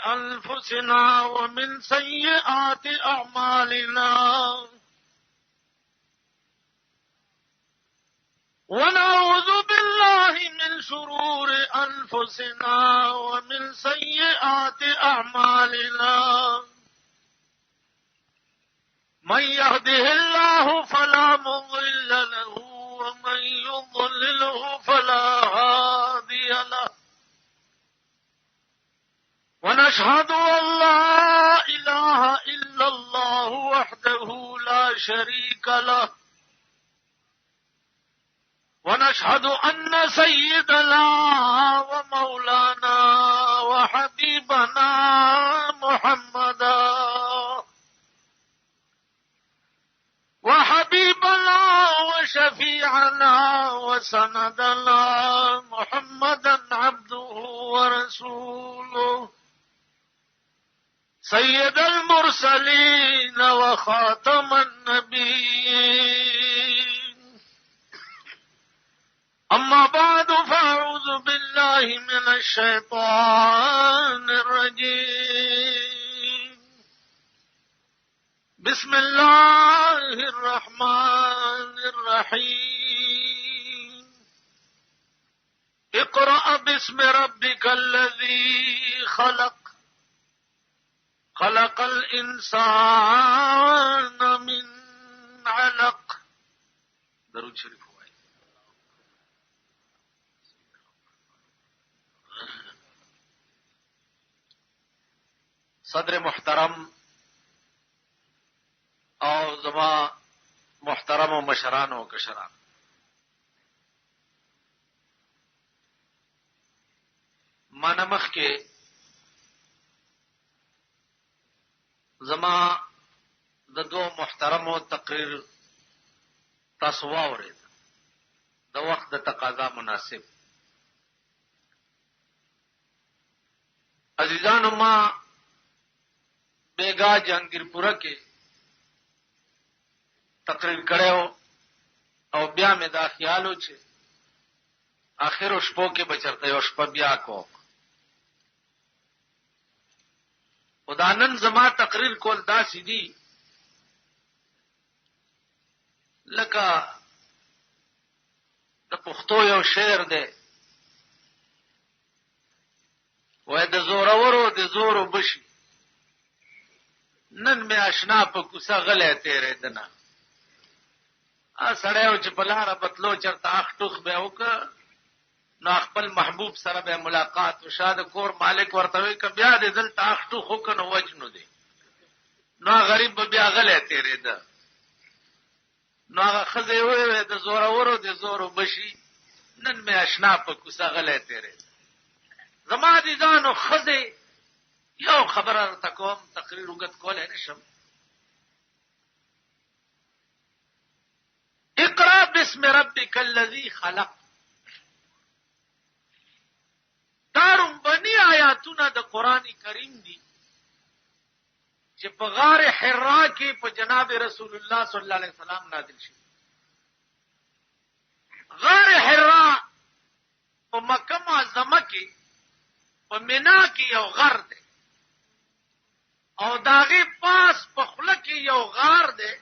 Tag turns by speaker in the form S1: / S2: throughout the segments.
S1: أنفسنا ومن سيئات أعمالنا ونعوذ بالله من شرور أنفسنا ومن سيئات أعمالنا من يهده الله فلا مضل له ومن يضلله فلا هادي له ونشهد أن لا إله إلا الله وحده لا شريك له ونشهد أن سيدنا ومولانا وحبيبنا محمدا وشفيعنا وسندنا محمدا عبده ورسوله سيد المرسلين وخاتم النبيين أما بعد فأعوذ بالله من الشيطان الرجيم بسم الله الرحمن الرحيم اقرأ باسم ربك الذي خلق خلق الإنسان من علق درود شریف ہوئے. صدر محترم او زما محترم و مشران و کشران، مانمخ کے زما د دو محترمو تقریر تاسو واورید د وخت د تقاضا مناسب. عزیزانو، ما بیگا جهانگیرپوره کې تقریر کړو او بیا مې دا خیالو چې آخر شپو کې بچرته یو شپه بیا کو خدانن زما تقریر کول داسې دي لکه د پښتو یو شعر دی، وای د زورورو د زورو بشي نن مې آشنا په کوڅه غلی تېرېدنه. سړی چې په لاره بتلو چېرته اخ ټوخ به وکړه نو خپل محبوب سره به ملاقات وشا. د کور مالک ورته وایي که بیا دې دلته اخ ټوخ وکړه نو وجنو دی. نو غریب به بیا غلی تېرېده. نو هغه ښځه یې وویل د زورورو د زورو بشي نن مې اشنا په کوڅه غلی تېرېده. زما عزیزانو، ښځې یو خبره درته کوم، تقریر اوږد کولی نه شم. اقرأ باسم ربک الذی خلق، دارم بنی آیاتونه د قرآن کریم دي چې په غار حرا کې په جناب رسول الله صلی الله علیه وسلم نازل شي. غار حرا په مکه معظمه کې په مینا کې یو غر دی او داغه پاس په خوله کې یو غار دی.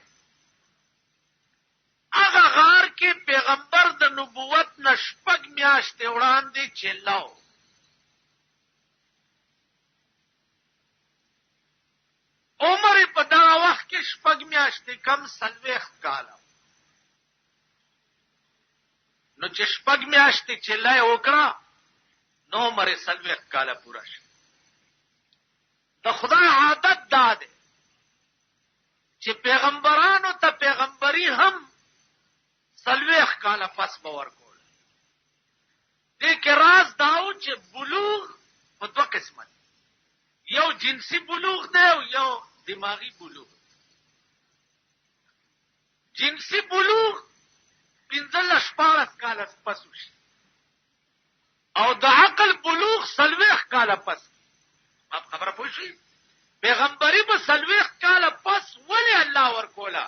S1: هغه غار کې پیغمبر د نبوت نه 6 میاشتې وړاندې چلاو. عمر په دا وخت کې 6 میاشتې کم 40 کاله. نو چې 6 میاشتې چلای وکړه نو عمر 40 کاله پورا شو. د خدای عادت دا ده چې پیغمبرانو ته پیغمبري هم 40 کاله پس باور کول. دې کې راز داو چې بلوغ په دوه قسمه، یو جنسي بلوغ دی او یو دماغي بلوغ. جنسي بلوغ 15-14 کاله پس وشي او د عقل بلوغ 40 کاله پس. اب خبره پوه شئ، پیغمبري په 40 کاله پس ولې الله ورکوله؟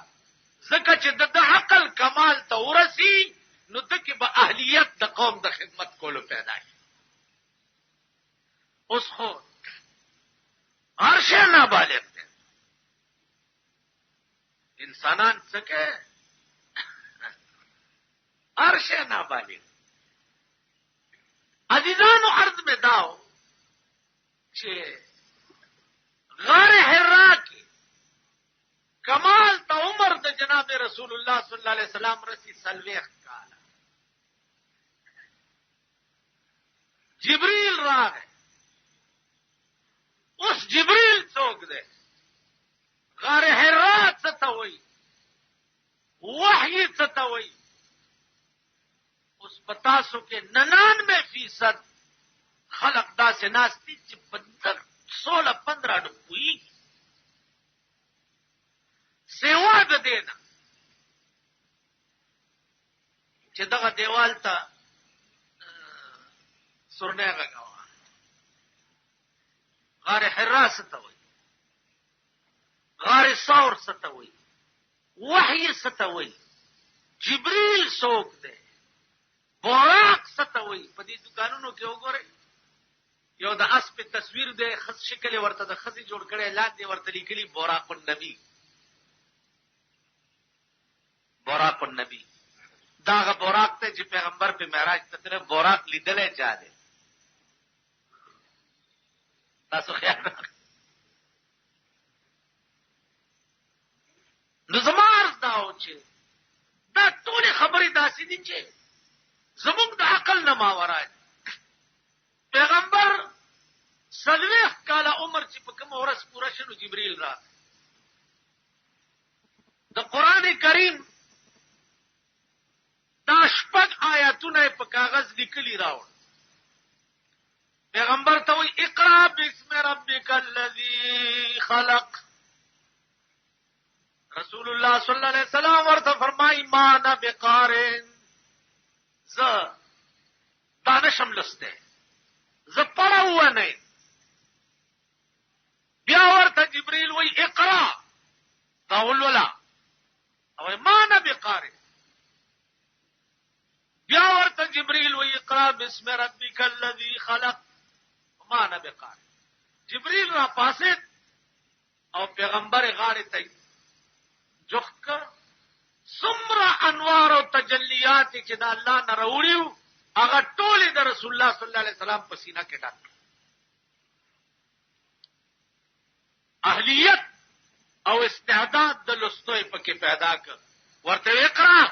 S1: ځکه چې د عقل کمال ته ورسی نو دکې به اهلیت د قوم د خدمت کولو پیدا شي. اوس خو هر شی نابالغ دی. انسانان څه کوي؟ هر شی نابالغ. عزیزانو عرض میں داو چې غار حرا کې کمال ته عمر د جناب رسول الله صلی الله علیه وسلم رسی سلویخ کاله. جبريل راغ. اوس جبريل څوک دی؟ غار حرا څه ته وایي؟ وحی څه ته وایي؟ اوس پتاسو کې 99% خلق داسې ناستي چې په 16-15 ډ پوهېږي. سیوا د دې نه چې دغه دیوال ته سورنی غږوه. غار حرا څه ته وایي؟ غار ثور څه ته وایي؟ وحی څه ته وایي؟ جبريل څوک دی؟ بوراق څه ته وایي؟ په دې دکانونو کې وګورئ، یو د اسب تصویر دی، خس شکل ورته د خزي جوړ کړي، لاندې ورته لیکلي بوراق النبی. بوراق النبی داغه بوراق ته چې پیغمبر په معراج ته تر بوراق لیدلې چا دی؟ تاسو خیال نو زمار داو چې دا ټول خبرې داسې دي چې زموږ د عقل نه ماورا دي. پیغمبر سلویخ کاله عمر چې په کوم ورځ پوره شنو جبريل را د قران کریم دا شپږ آیاتونه په کاغذ لیکلي راوړ. پیغمبر ته وی اقرا بسم ربک الذی خلق. رسول الله صلی الله علیه وسلم ورته فرمای ما نه بقارن، ز دانشم لسته، ز پړاو نه. بیا ورته جبريل وی اقرا قول ولا او ما نه بقارن. بیا ورته جبريل وی اقرا بسم ربک الذی خلق ما نه بقارن. جبريل را پاسه او پیغمبر غاړه ته جوخک سمرا انوار او تجلیات چې د الله نه راوړیو هغه ټول د رسول الله صلی الله علیه وسلم په سینه کې ډک. اهلیت او استعداد د لستوي پکې پیدا کړ. ورته اقرا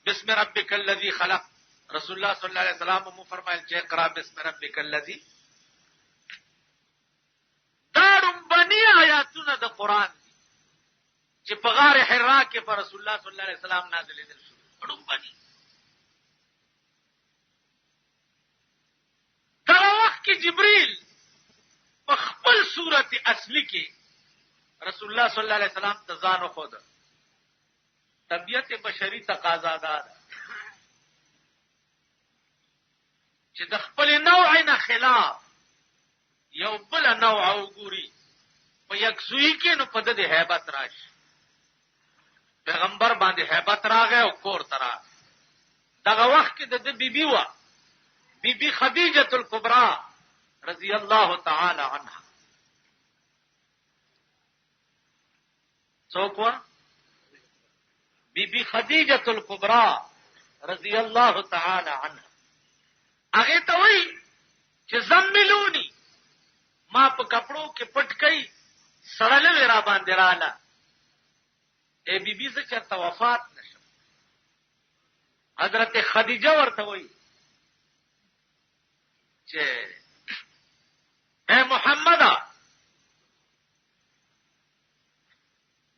S1: بسم ربک الذی خلق. رسول الله صلی الله علیه وسلم مو فرمایل چې اقرا بسم ربک الذی. دارم بنی آیاتونه د قران چې په غار حرا کې پر رسول الله صلی الله علیه وسلم نازلې دي شو. ډوم باندې دا وخت کې جبريل په خپل صورت اصلي کې رسول الله صلی الله علیه وسلم ته ځان وخود. طبيعت بشري تقاضا ده چې د خپل نوع نه خلاف یو بل نوع وګوري په یکسوی کې نو په دې hebat راشي. پیغمبر باندې hebat راغی او کور ترا. دغه وخت کې د بیبي وا بیبي خدیجه الکبرى رضی الله تعالی عنها. څوک وا؟ بیبي خدیجه الکبرى رضی الله تعالی عنها. هغه ته وایي چې زملونی، ما په کپړو کې پټ کړي، سړلې را باندې رااله. اے بی بی سے چرته وفات نشم. حضرت خدیجه ورته وایي چې اے محمد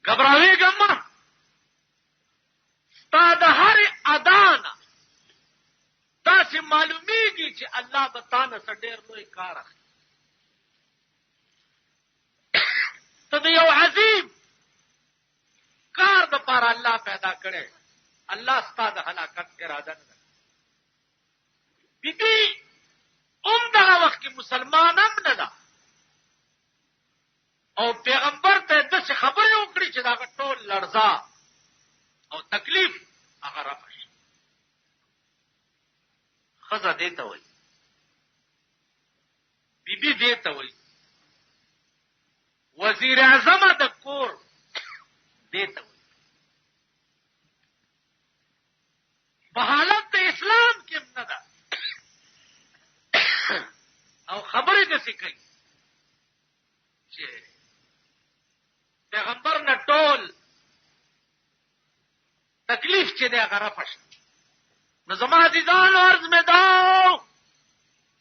S1: غبراویږم ستا د هر ادانه داسې معلومیږي چې الله به تا نه څه ډېر لوی کار اخلي. ته د یو عظیم کار د پاره الله پیدا کړي. الله ستا د هلاکت اراده نه لري. بیبي دغه وخت کې مسلمان هم نه ده او پیغمبر ته داسې خبرې وکړي چې دا ټول لړزا او تکلیف هغه رفع شي. ښځه دې ته وایي، بیبي دې ته وایي خبرې داسې کوي چې پیغمبر نه ټول تکلیف چې دی هغه رفع شي. نو زما عزیزانو عرض مې دا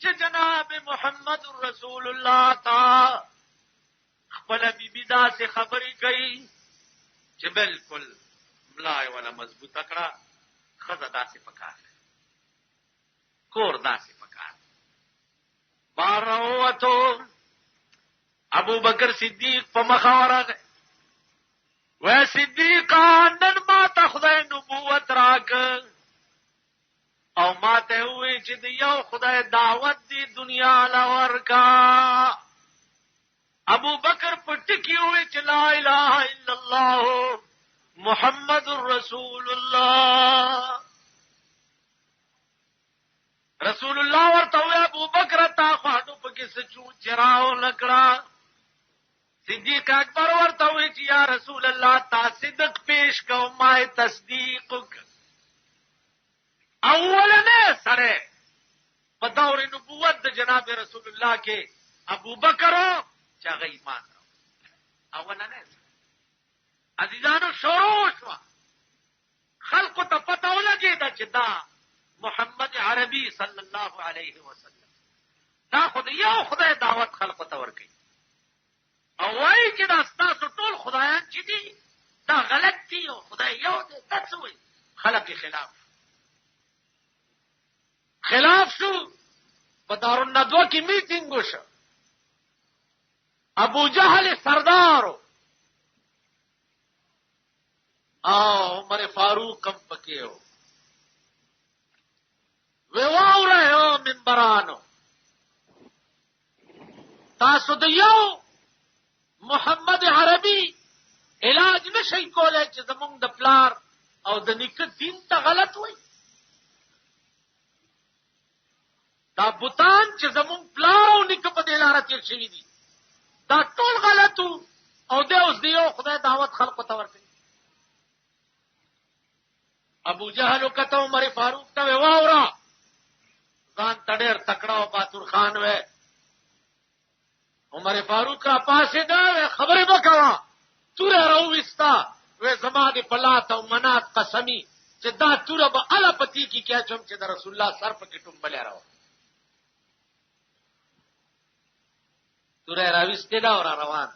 S1: چې جناب محمد رسول الله تا خپل بیبي داسې خبرې کوي چې بالکل ملای ولا مضبوطه کړه، ښځه داسې پکار کور داسې پکار. بار راووتو ابو بکر صدیق په مخه ورغی، وی صدیقه نن ما ته خدای نبوت راکړ او ما ته وی چې د یو خدای دعوت دی دنیا له ورکا. ابو بکر په ټکی وی چې لا اله الا الله محمد رسول الله. رسول الله ورته وی ابو بکر تا خواړو پکې سچو چراو نکړه. صدیق اکبر ورته وی چې یا رسول الله تا صدق پیش کو ما تصدیق اولنه سره په دور نبوت د جناب رسول الله کې ابو بکر چې هغه ایمان اولنه. عزیزانو شروع شو خلقو ته پته ولګېده چې دا محمد عربي صلی الله علیه وسلم دا خو یو خدای دعوت خلقو ته ورکوي او وایي چې دا ستاسو ټول خدایان چې دي دا غلط دي او خدای یو دی. دا څه وایي؟ خلق خلاف شو. په دارالندوه کې میټینګ وشو، ابو جهل سردارو او عمر فاروق هم پکې و. وی واورئ منبرانو تاسو د یو محمد عربي علاج نشئ کولی چې زمونږ د پلار او د نیکه دین ته غلط وای. دا بوتان چې زمونږ پلار او نیکه په دې لاره تیر شوي دي دا ټول غلط وو او دی اوس د یو خدای دعوت خلقو ته ورکوي. ابو جهل وکته عمر فاروق ته واوره ځان ته ډېر تکړه او باتور خان وی. عمر فاروق را پاسېده خبرې مه کوه، توره راوویسته وی زما دې په لات او منات قسمي چې دا توره به هله په تیکې کې اچوم چې د رسول الله سر پکې ټومبلی راوړم. توره راویستې ده او را روان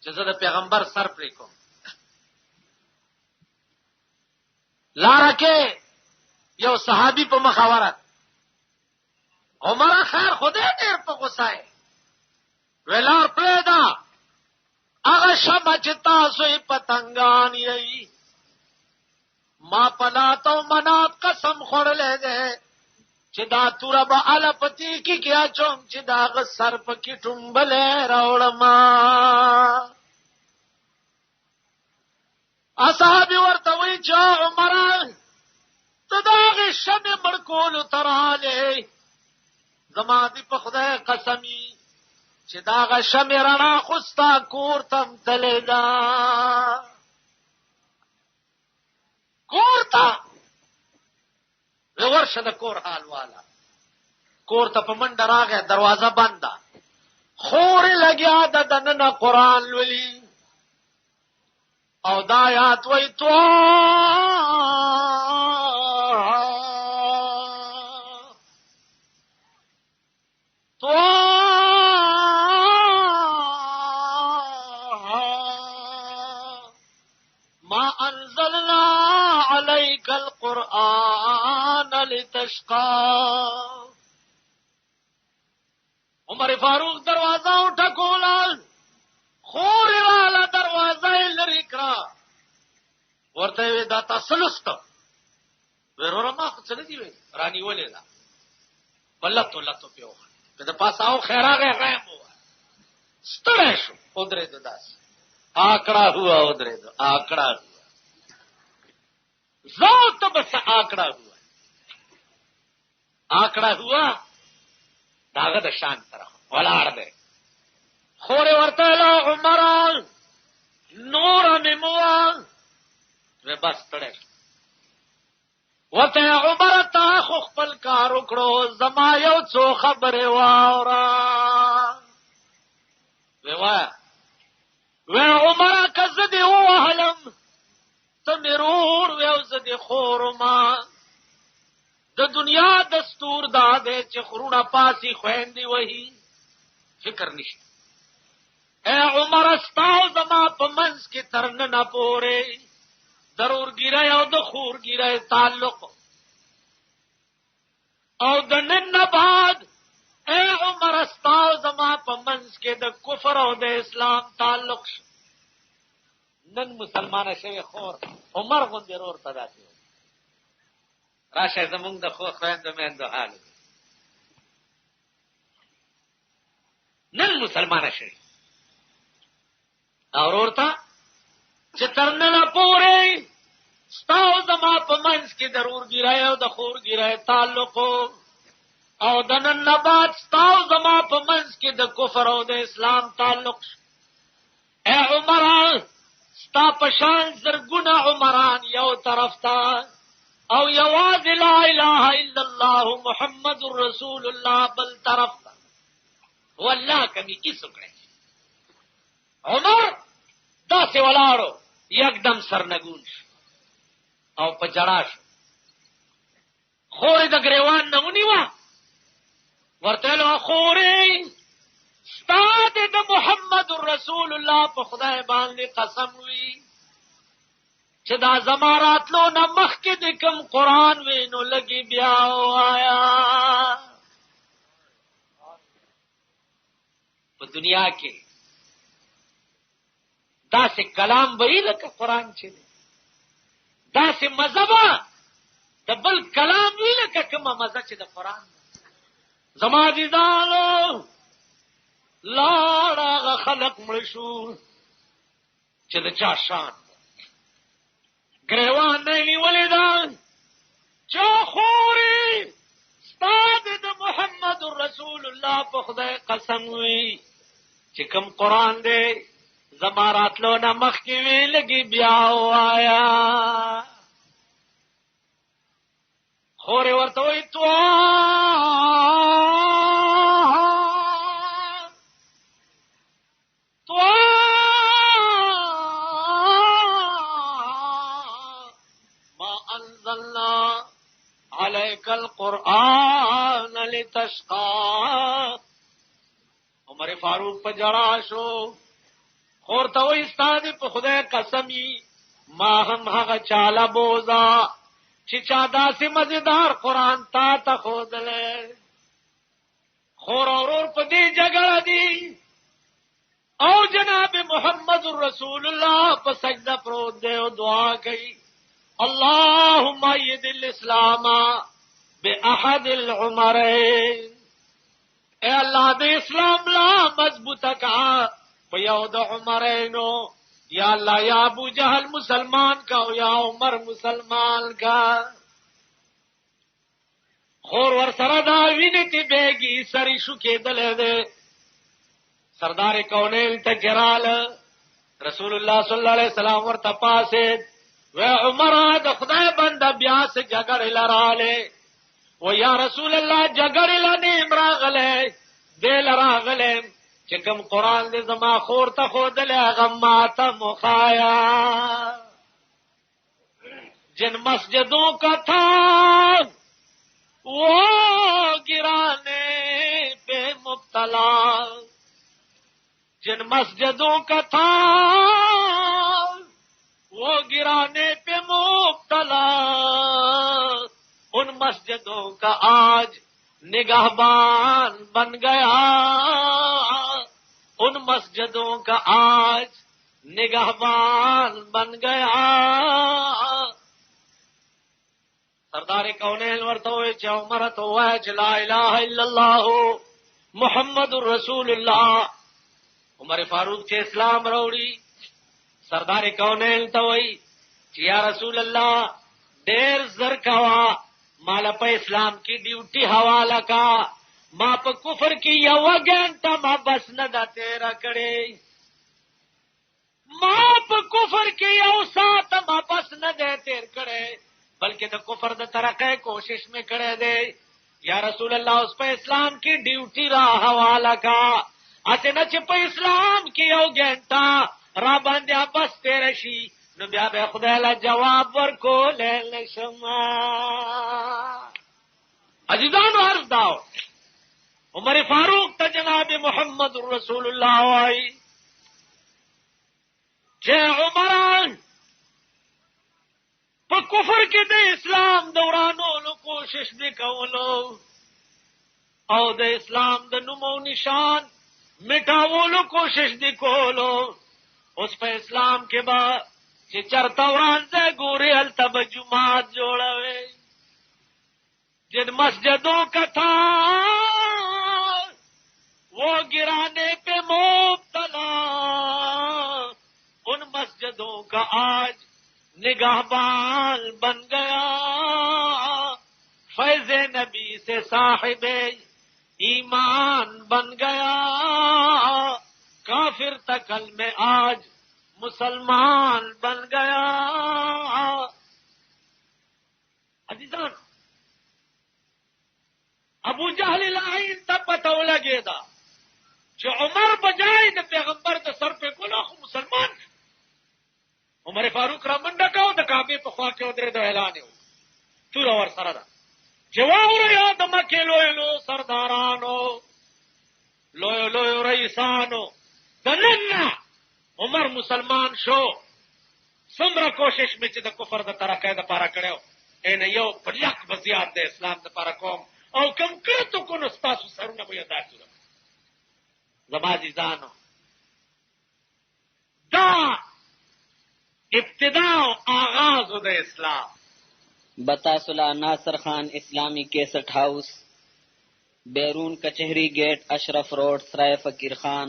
S1: چې زه د پیغمبر سر پرې کوم. لاره کې یو صحابي په مخاورت عمر خیر خدای ډېر په غوسه یې ویلار پرېږده هغه شمه چې تاسو یې پتنګان یې ما په لات او منات قسم خوړلی دی چې دا توره به هله په تیکې کې اچوم چې د هغه سر پکې ټومبلی راوړم. اصحابي ورته وایي چې عمره ته د هغې شمې مړ کولو ته راغلې، زما دې په خدای قسمي چې د هغه شمې رڼا خو ستا کور ته هم تلې ده. کور ته ورشه د کور حال والا کور ته په منډه راغی، دروازه بنده، خورې لګیا ده دننه قرآن لولي او دا آیات وی ما انزلنا عليك القرآن لتشقى. عمر فاروق دروازه اٹھکولا خوری والا دروازه لری کرا ورته وی دا تاسلست ورور ما خو څه دی وی رانی ولې دا بلته لته پیو د پاساو خیراغه غیم هوا ستړی شو اودره د داس آکڑا ہوا ادھر آکڑا ہوا ذوت بس آکڑا ہوا آکڑا ہوا داغه د شان طرف ولاړ دی خورې ورته له عمر نور مموال و بس تړی ورته عمر تا خو خپل کار وکړو زما یو څو خبرې واوره
S2: وی عمر کزد او احلم تمرور وی زد خورما د دنیا دستور دا دے چې خرونه پاسی خويندې وਹੀ فکر نشته. اے عمر استاو زما په منځ کې ترنه نه پوره ضرور ګیره او د خور ګیره تعلق او د نن نه بعد اے عمر استاو زما په منځ کې د کفر او د اسلام تعلق شو. نن مسلمان شوی خور عمر غوندې رور تداسي راشه زمونږ د خو خويندو مېندو حال نن مسلمان شوی اور ورته چې ترنه پورې ستاو زما په منځ کې ضرور ګیرای او د خور ګیرای تعلق او د نن نه بعد ستاو زما په منځ کې د کفر او د اسلام تعلق. اے عمر ستا پشان زرګونه عمران یو طرف تا او یواز لا اله الا الله محمد رسول الله بل طرف تا والله کمی کی سکړي. عمر دا سی ولاړو یکدم سرنګون او په جړا شو. خورې د ګریوان نه ونیوه ورته له خورې ستا د محمد رسول الله په خدای باندې قسم وی چې دا زماراتلو نه مخکې د کوم قرآن وینو لګي بیا وایا. په دنیا کې داسې کلام وی لکه قرآن چې داسې مذهب د بل کلام وی لکه کومه مزه چې د قرآن. زما عزیزانو لاړه خلق مړ شو چې د چا شان ګریوان نه نیولې ده چا خوري ستا د محمد رسول الله په خدای قسم وی چې کوم قرآن دی زماراتلو نه مخکې وی لګي بیا وایا. خوري ورته وی تو عليك القرآن لتشقى. عمر فاروق په جړا شو. خورته وې ستاسو په خدای قسمی ما هم هغه چاله بوزا چې چا داسې مزیدار قرآن تا ته ښودلی. خور اورور په دې جګړه دي او جناب محمد رسول الله په سجده پروت دی او دعا کوي اللهم ايد الاسلام باحد العمرين. اے الله د اسلام لا مضبوطه کا په یو د عمرینو. یا الله یا ابو جہل مسلمان کا او یا عمر مسلمان کا. خور ور سره دا وینتی بیگی سری شو کېدلې ده. سردار کونین ته جرال رسول الله صلی الله علیه وسلم ورته پاسه و عمر د خدای بنده بیا سے جګړه لراله و یا رسول الله جګړه لنه امراغله دل راغله چې کوم قران دې زما خور ته خودل هغه ماته مخایا. جن مسجدوں کا تھا وہ گرانے پہ مبتلا. جن مسجدوں کا تھا وہ گرانے پہ مبتلا. ان مسجدوں کا آج نگہبان بن گیا. ان مسجدوں کا آج نگہبان بن گیا. سردار کونین ورته وی چې عمر ته وای چې لا اله الا الله محمد رسول الله. عمر فاروق چې اسلام راوړي سردار کونین ته وی چې یا رسول الله ډېر زر کوا مال په اسلام کې ډیوټي حواله کا. ما په کفر کې یو غنټه ما بس نه دا تیرا کړې. ما په کفر کې یو ساعت ما بس نه دا تیر کړې بلکې د کفر د ترقې کوشش مې کړې ده. یا رسول الله اوس په اسلام کې ډیوټي را حواله کا. اته نه چې په اسلام کې یو غنټه را باندې بس تیر شي نو بیا به خدای له جواب ورکول نشما. عزیزانو عرض داو عمر فاروق ته جناب محمد رسول الله وايي چې عمران په کفر کې د اسلام دورانولو کوشش وکولو او د اسلام د نوم او نشان مټاولو کوشش وکولو. اوس په اسلام کې با چې چرته ورانځه ګوري هلته به جماعت جوړوي. جن مسجدوں کا تھا وہ گرانے پہ مبتلا ان مسجدوں کا آج نگہبان بن گیا. فیض نبی سے صاحب ایمان بن گیا. کافر تکل میں آج مسلمان بن گیا. عزیزان ابو جہل لعین تب پتہ لگے دا جو عمر بجائے د پیغمبر د سر په کولو خو مسلمان. عمر فاروق را منډه کاو د کعبه په خوا کې ودرې د اعلان یو ټول ور سره دا جواب یا د مکه لوی لو سردارانو لوی لوی رئیسانو دننا عمر مسلمان شو. څومره کوشش می چې د کفر د ترقې د پاره کړو ان یو په لک بزیات د اسلام د پاره کوم او کم کړو کو نو تاسو سرونه به یاد کړو. زما عزیزانو دا ابتدا و آغاز د اسلام.
S3: بتاسلا ناصر خان اسلامی کیسٹ ہاؤس بیرون کچہری گیٹ اشرف روڈ سرائے فقیر خان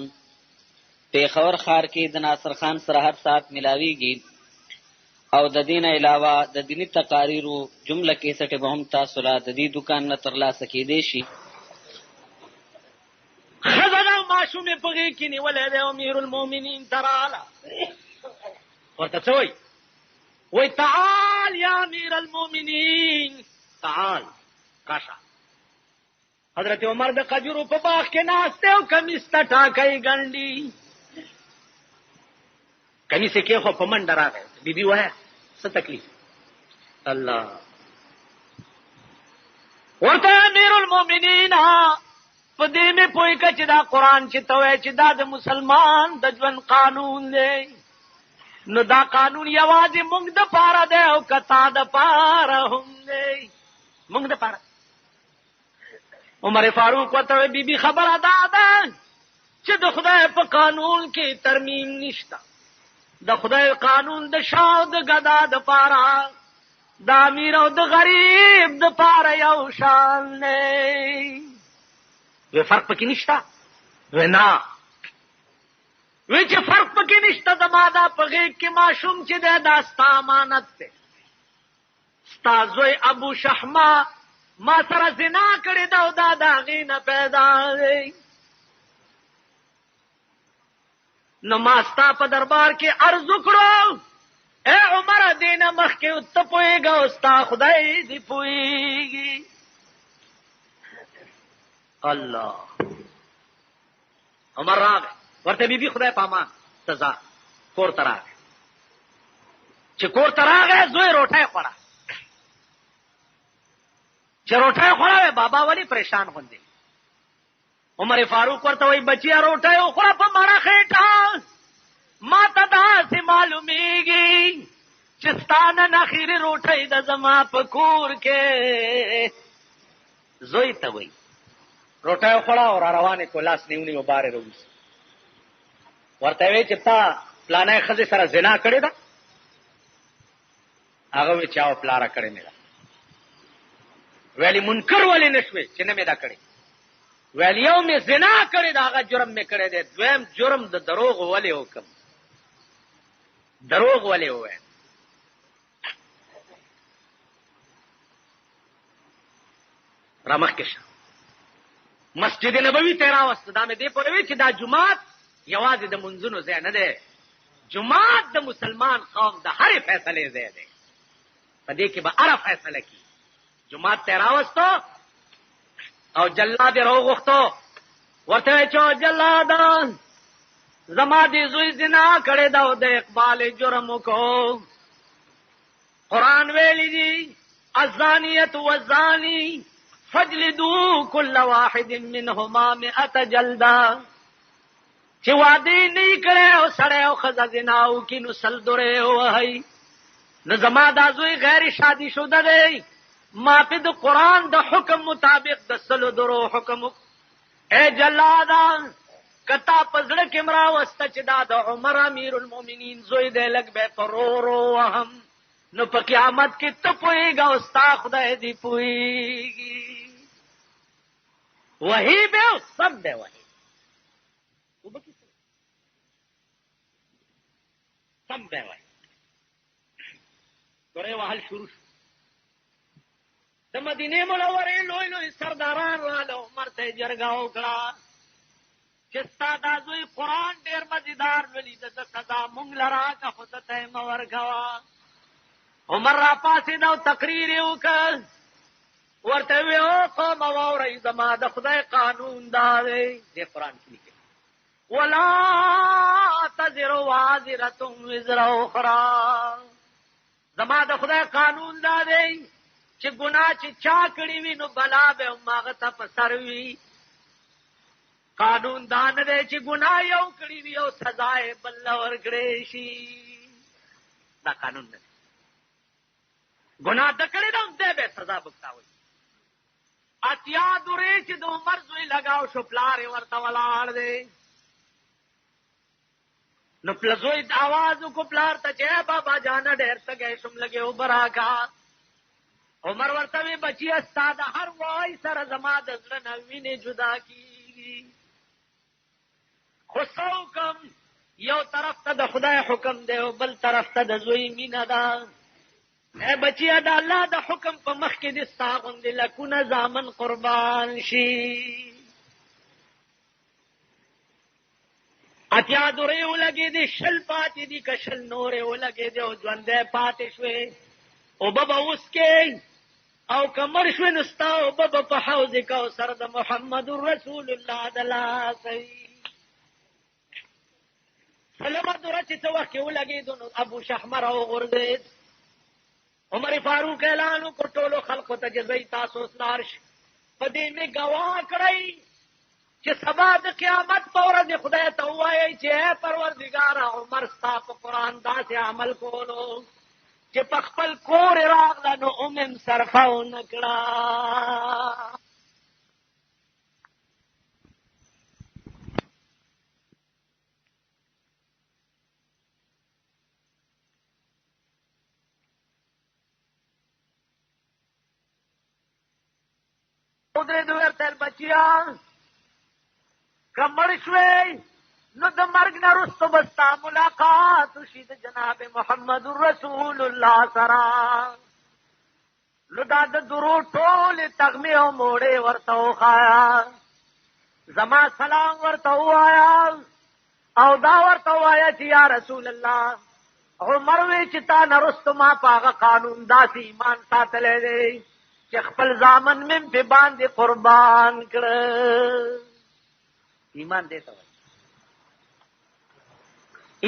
S3: پیښور خار کې د ناصر خان سره هر سات ملاویږي او د دین علاوه د دینی تقاریرو جمله کیسټ به هم تاسو لا د دې دکان نه ترلاسه کېدی شي.
S2: خزانه ماشومه پغې کې نیولې د امیر المؤمنین تراله ورته څه وای تعال یا امیر المؤمنین تعال. کاشا حضرت عمر د قجرو په باغ کې ناشته او کمیس ته ټاکای ګنډي. کمیس کې خو په منډه راغی. بیبي وای څه تکلیف الله ورته امیر المؤمنین په دې مې پوي کچ دا قران چې توې چې دا د مسلمان د ژوند قانون دی نو دا قانون یوازې موږ د پاره دی او کتا د پاره هم دی موږ د پاره. عمر فاروق وته بیبي خبره ده چې د خدای په قانون کې ترمیم نشته. د خدای قانون د شاو د غدا د پاره د امیر او د غریب د پاره یو شان دی. وی فرق پکې نشته. وینا وی چې فرق پکې نشته زما دا په غیږ کې ماشوم چې دا ستا امانت دی. ستا زوی ابو شحمه ما سره زنا کړې ده او دا د هغې نه پیدا دی. نو ما ستا په دربار کې عرض وکړو اے عمر دې نه مخکې ته پوهېږه او ستا خدای دې پوهېږي. الله عمر راغی ورته بیبي خدای پامان ته ځه کور ته راغی. چې کور ته راغی زوی روټۍ خوړه. چې روټۍ خوړه بابا ولی پریشان غوندې. عمر فاروق ورته وایي بچیا روټۍ وخوړه په مړه خېټه ما ته داسې معلومیږي چې ستا نن اخري روټۍ د زما په کور کې. زوی ته وایي روټۍ وخوړه او را روانې کو لاس نیونی و بارې روویست. ورته وایي چې تا پلانۍ ښځې سره زنا کړې ده؟ هغه وایي چې او پلاره کړې مې ده. ویلی منکر ولی نشوي چې نه مې دا کړې؟ ویلی یو مې زنا کړې ده هغه جرم مې کړی دی. دویم جرم د دروغ ولې وکم؟ دروغ ولې ووایم؟ را مخکې شه مسجد نبوي ته راوسته. دا مې دې پورې وی چې دا جومات یوازې د منځونو ځای نه دی. جومات د مسلمان قوم د هرې فیصلې ځای دی. په دې کې به هره فیصله کیږي. جماعت ته راوستو او جلاد یې راوغوښتو. ورته وایي چې جلاد زما دې زوی زنا کړې دا او د اقبال جرم کو قرآن ویلی دی الزانیت والزانی فجلدوا كل واحد منهما 100 جلدا چې وادي نه کړي او سړی او خزه زنا او کې نو سل درې وهي نو زما دا زوی غیر شادي شوده دی ما په د قرآن د حکم مطابق د سلو درو حکم اے جلادا کتا پزړه کې مرا واست چې دا د عمر امیر المؤمنین زوی دی لګ به پرورو وهم نو په قیامت کې ته پويګا او ستا خدای دی پويږي وਹੀ به سب دی وਹੀ وبکی سب دی وਹੀ تورې وحل شروع د مدینه منورې لوی لوی سرداران رااله عمر ته جرګه وکړه چې ستا دا زوی قرآن ډېر مزیدار ولي د سزا مونږ لرا که خو ته مور غوا عمر را پاسې دا تقریر وکړ ورته وی او قوم واورئ زما د خدای قانون دا دی د قرآن کې لیکل ولا تزر وازره وزر اخرى زما د خدای قانون دا دی چې ګناه چې چا کړی وي نو بلا به ماغه ته په سر وي قانون دا نه دی چې ګناه یو کړی وي او سزا یې بل ورکړی شي دا قانون نه گناہ دکڑی دا دے بے سزا بکتاوی اتیا دوری چی دو مرزوی لگاو شو پلاری ورطا ولار دے نو پلزوی آوازو کو پلار تا چے بابا جانا دیر تا گئے شم لگے او براکا عمر ورطوی بچی استادا ہر وائی سر زمان دزر نوین جدا کی خسو کم یو طرف تا دا خدای حکم دے و بل طرف تا دزوی مین دا اے بچیا دا اللہ دا حکم پا مخ کے دستا غند لکون زامن قربان شی اتیا دوری او لگے دی شل پاتی دی کشل نورے او لگے دی او جوندے پاتے شوے او بابا اس کے او کمر شوے نستا او بابا پا حوزی کا سرد محمد رسول اللہ دلا سی سلمہ دورچی سوخ کے او لگے دونو ابو شحمر او غردید عمر فاروق اعلانو کو ټولو خلقو ته جزای تاسو سلارش پدې می گواه کړی چې سبا د قیامت په ورځ خدای ته وایي چې پروردګار عمر ستا په قرآن داسې عمل کولو چې په خپل کور راغله نو اومم صرفه ونه کړه ادھر دویر تیر بچیا کمر شوی نو د مرگ نرستو بستا ملاقات شید جناب محمد رسول اللہ سرا نو دا د درو ټول تغمی او موڑے ورتو خایا زما سلام ورتو آیا او دا ورتو آیا چی یا رسول اللہ عمر وی چتا نرستو ما پاغا قانون دا سی ایمان ساتلے دے چې خپل ځامن مم په باندې قربان کړ ایمان دې ته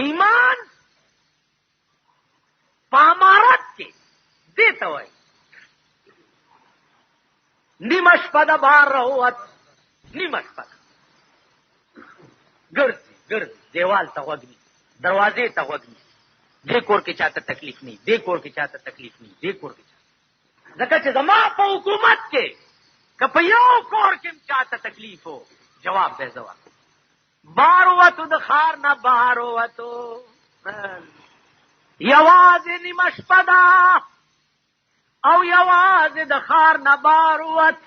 S2: ایمان پامارت کې دې ته وای نیمش پد بار راوت نیمش پد ګرځي دیوال ته وګني دروازې ته وګني دې کور کې چاته تکلیف نه دې کور کې چاته تکلیف نه دې کور کې ځکه چې زما په حکومت کې که په یو کور کې چاته تکلیف ہو جواب دے جواب بار وتو د خار نه بار وتو یوازې نیمش پدا او یوازې د خار نه بار وت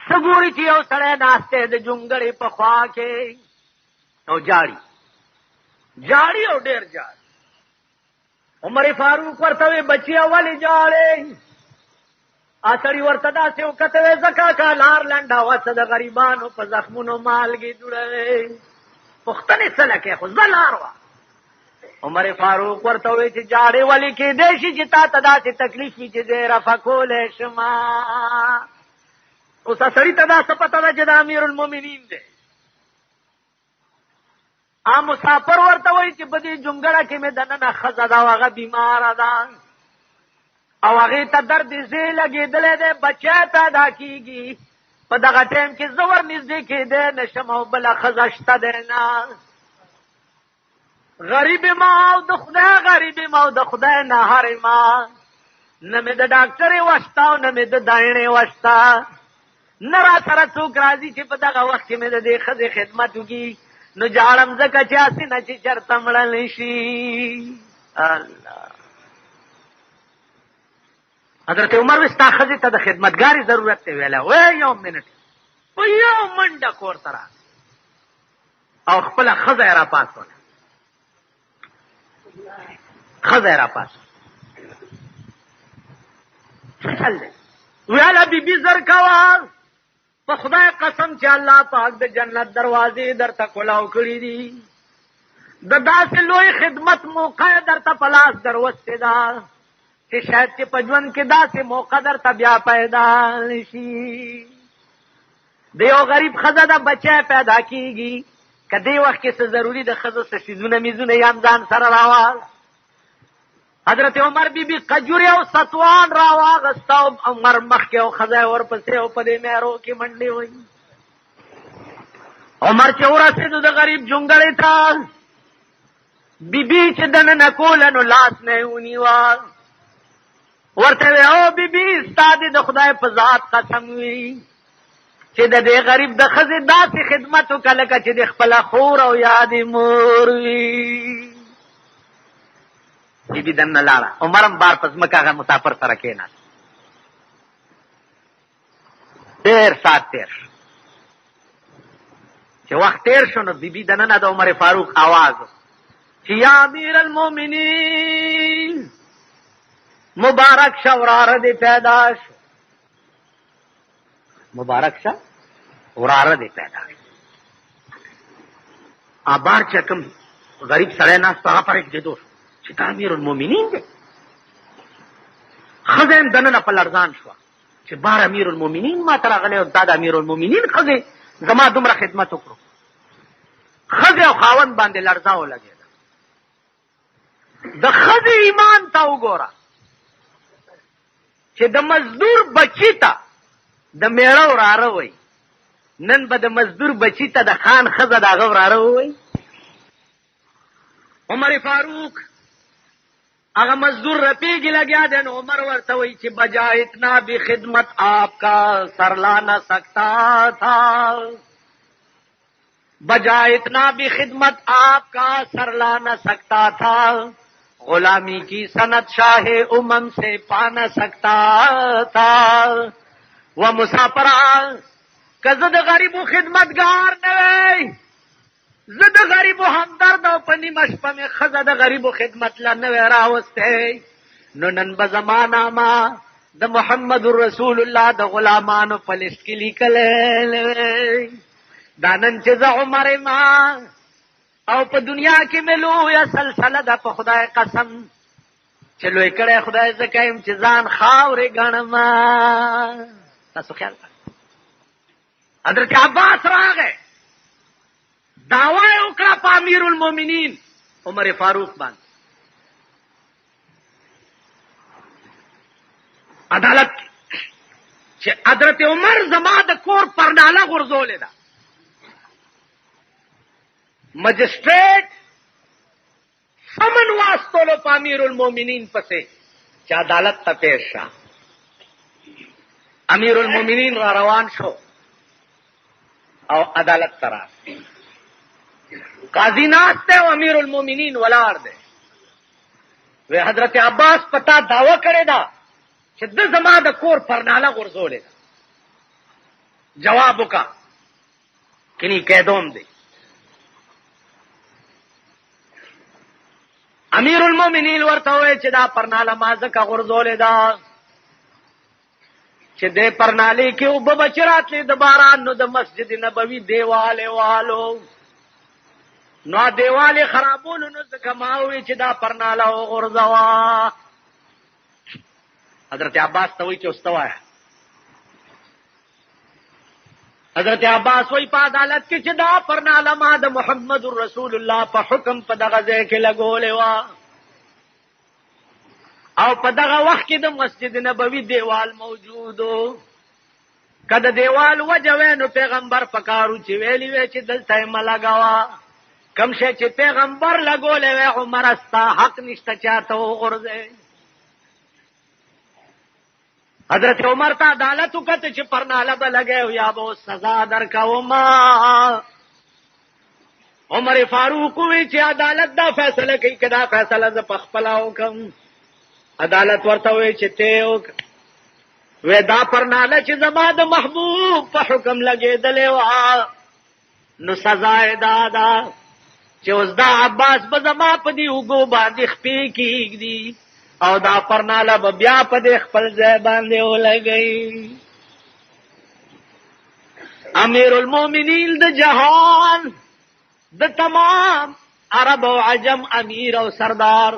S2: سګوري چې یو سړی ناشته د جونګړې په خوا کې او جاړي او ډېر جاړي عمر فاروق ورته بچیا والی جاړې اثری ورته داسې وکته زکا کا لار لنډا وسه د غریبانو په زخمونو مالګي جوړوي پختنې سره کې خو زلار وا عمر فاروق ورته وی چې جاړې والی کې دیشي چې تا ته داسې تکلیف چې دې رفقول شما اوس اثری ته داسې پته ده چې د امیر المؤمنین دی ا مسافر ورته وای چې بدی جونګړه کې مې دنه خزه دا هغه بیمار ده او هغه ته درد زی لګېدلې ده بچا پیدا کیږي په دغه ټیم کې زور نږدې کېده نشم او بل خزه شته ده نه غریب ما او د خدای غریب ما او د خدای نه هر ما نه مې د ډاکټر واسطه او نه مې د داینې واسطه نه را سره څوک راځي چې په دغه وخت کې مې د دې ښځې خدمت وکړي نو جاړم ځکه چې هسې نه چې چېرته مړلی شي. الله حضرت عمر وی ستا ښځې ته د خدمتګاري ضرورت دی ویلی وی یو منټ په یو منډه کور ته راغی او خپله ښځه یې راپاڅوله ښځه یې راپاڅوله څه چل دی ویاله بیبي زر کوه په خدای قسم چې الله پاک د جنت دروازې درته کلاو کړي دي د داسې لوی خدمت موقع درته په لاس دروستې ده چې شاید چې په ژوند کې داسې موقع درته بیا پیدا شي. د یو غریب ښځه د بچی پیدا کېږي که دې وخت کې څه ضروري د ښځو څه څیزونه میزونه یې هم ځان سره راواله. حضرت عمر بی قجوری او ستوان راواغستا او عمر مخکې او ښځه ورپسې او په دې میارو کې منډې وایي. عمر چې ورسېدو د غریب جونګړې ته بیبي چې دننه کوله نو لاس نه یې ونیوه ورته وی او بیبي ستا دې د خدای په ذات قسم وي چې د دې غریب د ښځې داسې خدمت وکړه لکه چې د خپله خور او یا د مور وي. بیبي دننه لاړه عمر هم بار په ځمکه هغه مسافر سره کېناست. ډېر ساعت تېر شو چې وخت تېر شو نو بیبي دننه د عمر فاروق آواز چې یا امیر المؤمنین مبارک شه وراره دې پیدا شو مبارک شه وراره دې پیدا شو. بار چې کوم غریب سړی ناست هغه پرې کېدو شو چې دا امیر المؤمنین دی. ښځه هم دننه په لړزان شوه چې بار امیر المؤمنین ما ته راغلی او دا د امیر المؤمنین ښځې زما دومره خدمت وکړو. ښځې او خاوند باندې لړزه ولګېده. د ښځې ایمان ته وګوره چې د مزدور بچی ته د میړه وراره وایي نن به د مزدور بچی ته د خان ښځه د هغه وراره ووایي. عمر فاروق اگر مزدور رپیگی لگیا دین عمر ورته وی چې بجا اتنا بھی خدمت آپ کا سر لا نہ سکتا تھا بجا اتنا بھی خدمت آپ کا سر لا نہ سکتا تھا غلامی کی سند شاہ امم سے پا نہ سکتا تھا وہ مسافران کزد غریب و خدمتگار نوی زد غریب و همدرد او پنی مشپا میں خزد غریب و خدمت لنوی راوستے نو نن بزمانا ما د محمد رسول اللہ د غلامانو پلس کی لیکلے دانن چیز عمر ما او په دنیا کې ملو یا سلسله د په خدای قسم چلو کړه خدای زکایم چې ځان خاورې غنم. تاسو خیال حضرت عباس راغی دعوی وکړه په امیر المؤمنین عمر فاروق باندې عدالت چې حضرت عمر زما د کور پرناله غرزولې ده. مجسٹریٹ سمن واستولو پا امیر المومنین پسے چا عدالت تا پیش شا. امیر المومنین را روان شو او عدالت ترا قاضی ناستے و امیر المومنین ولار دے وی حضرت عباس پتا دعوی کرے دا چې د زما د کور پرناله غرزولے دا. جوابو کا کنی قیدوم دے. امیر المومنین ورته وی چې دا پرناله ما ځکه غرزولې ده چې دې پرنالې کې اوبه بچراتلې د باران نو د مسجد نبوي دیواله والو نو دیواله خرابولو نو ځکه ما وی چې دا پرناله غرزوا. حضرت عباس ته وی چې استوایا حضرت عباس وی په عدالت کې چې دا پرنالما د محمد رسول الله په حکم په دغه ځای کې لګولې وا او په دغه وخت کې د مسجد نبوي دیوال موجودو کله دیوال وجوي نو پیغمبر پکارو چې ویلی وی چې دلته ملګوا کم شي چې پیغمبر لګولې وی عمر استا حق نشته چاته وغورځي حضرت عمر ته عدالت وکړه چې پرناله به لګیو یا به سزا درکوما عمر فاروق وی چې عدالت دا فیصله کوي کدا فیصله ز پخپلا وکم عدالت ورته وی چې ته وک وې دا پرناله چې زما د محبوب په حکم لګېدلې وا نو سزا دادا چې اوس دا عباس به زما په دی وګو باندې خپې کېږي او دا پرناله به بیا په دې خپل ځای باندې ولګي امیر المؤمنین د جهان د تمام عرب او عجم امیر او سردار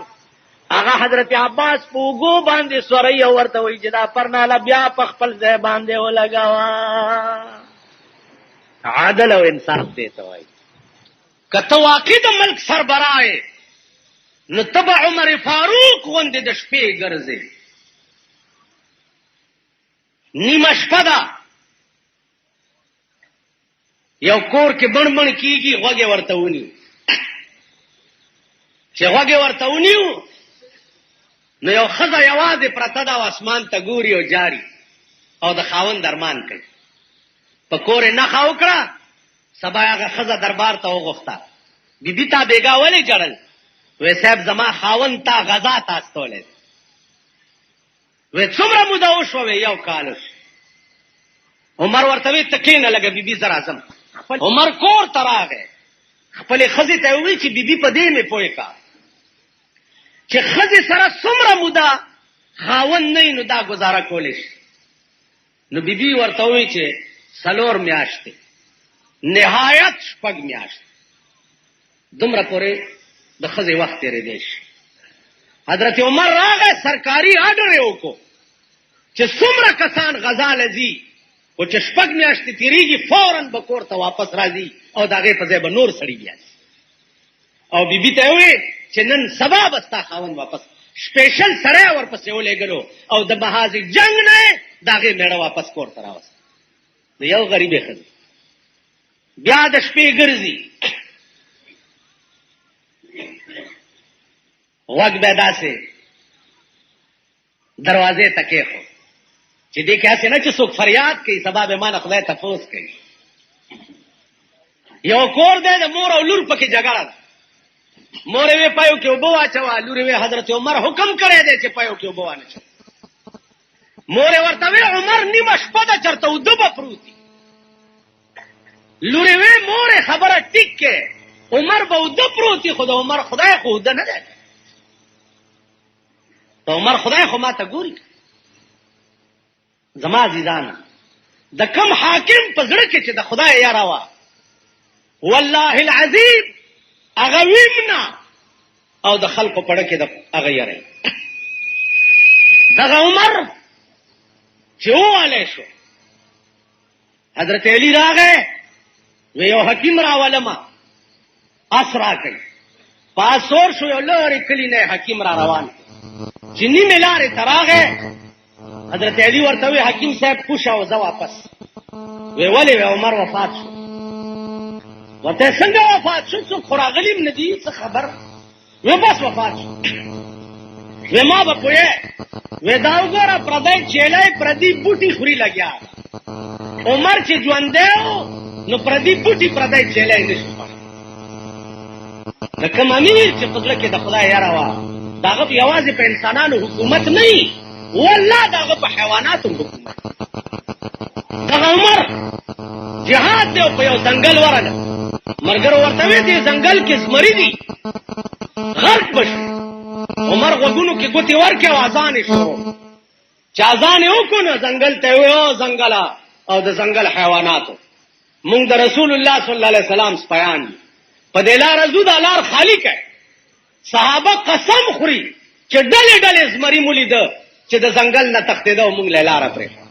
S2: هغه حضرت عباس په وګو باندې سوري ورته وي چې دا پرناله بیا په خپل ځای باندې ولګاوه عادل او انصاف دی ته وایي کته واقع د ملک سربراه نو تبع عمر فاروق غوندې د شپې ګرځي نیمه شپه ده یو کور کې بڼ کیږي غوږې ورته ونیو چې غوږې ورته ونیو نو یو ښځه یوازې پرته ده او اسمان ته ګوري او جاري او د خاوند درمان کوي په کور یې نښه وکړه سبا هغه ښځه دربار ته وغوښته بیبي تا بیګا ولې جړل وی صاحب زما خاوند تا غذا تا استولی وی څومره موده وشوه یو کال عمر ورته وی ته کښېنه لږه بیبي زه راځم عمر کور ته راغی خپلې ښځې ته وی چې بیبي په دې مې پوه کا چې ښځې سره څومره موده خاوند نه نو دا گزاره کولی شي نو بیبي ورته وی چې 4 میاشتې نهایت 6 میاشتې دومره پورې د خزې وخت تیرېدی شي حضرت عمر راغی سرکاري آرډر یې وکړو چې څومره کسان غزا لځي او چې 6 میاشتې تېرېږي فوراً به کور ته واپس راځي او د هغې په ځای به نور سړي بیا شي او بیبي ته یې وویل چې نن سبا به ستا خاوند واپس سپیشل سړی ورپسې ولېږلو او د محاذ جنګ نه یې د هغې مېړه واپس کور ته راوست د یو غریبې ښځې بیا د شپې ګرځي وق به داسې دروازې ته کېښو چې دې کې هسې نه چې څوک فریاد کوي سبا به مانه خدای تپوس کوي you cover the the more O lower پکې جګړه ده مور یې وی پایو کې اوبه واچوه لور یې وی حضرت عمر حکم کړی دی چې پایو کې اوبه وانچوه مور یې ورته وی عمر نیمه شپه ده چېرته اوده به پروت دي لور یې وی مور خبره ټیک کې عمر به اوده پروت دي خو د عمر خدای خو اوده نه دی ته عمر خدای خو ما ته ګوري زما عزیزانه د کم حاکم په زړه کې چې د خدای یاره وه والله العظیم هغه ویمنه او د خلکو پړه کې د هغه یاره دغه عمر چې ووالی شو حضرت علی راغی وی یو حکیم راولمه اس راکړي پاسور شو یو لرې کلي نه حکیم را روان چې نیمې لارې ته راغی حضرت علی ورته وی حکیم صاحب خوش او زه واپس وی ولې وی عمر وفات شو ورته څنګه وفات شو څوک خو راغلي نه دي څه خبر وی بس وفات شو وی ما به پوهې وی دا وګوره پردی چیلی پردي بوټي خوري لګیا عمر چې ژوندی و نو پردي بوټي پردی چیلی نه شي خوړی د کوم امیر چې په زړه کې د خدای یاره وه د هغه یوازې په انسانانو حکومت نه وي والله د هغه په حیواناتو حکومت دغه عمر جهاد دی او په یو ځنګل ورغله ملګرو ورته وی دې ځنګل کې زمري دي غرق به شي عمر غوږونو کې ګوتې ورکړې او اذان یې شروع چې اذان یې وکړو نو ځنګل ته یې وی او ځنګله او د ځنګل حیواناتو مونږ د رسول الله صلی الله علیه وسلم سپیان دي په دې لاره ځو دا لار خالی کړئ صحابه قسم خوري چې ډلې ډلې زمري مو لیده چې د ځنګل نه تښتېده او مونږ له لاره پرېښوه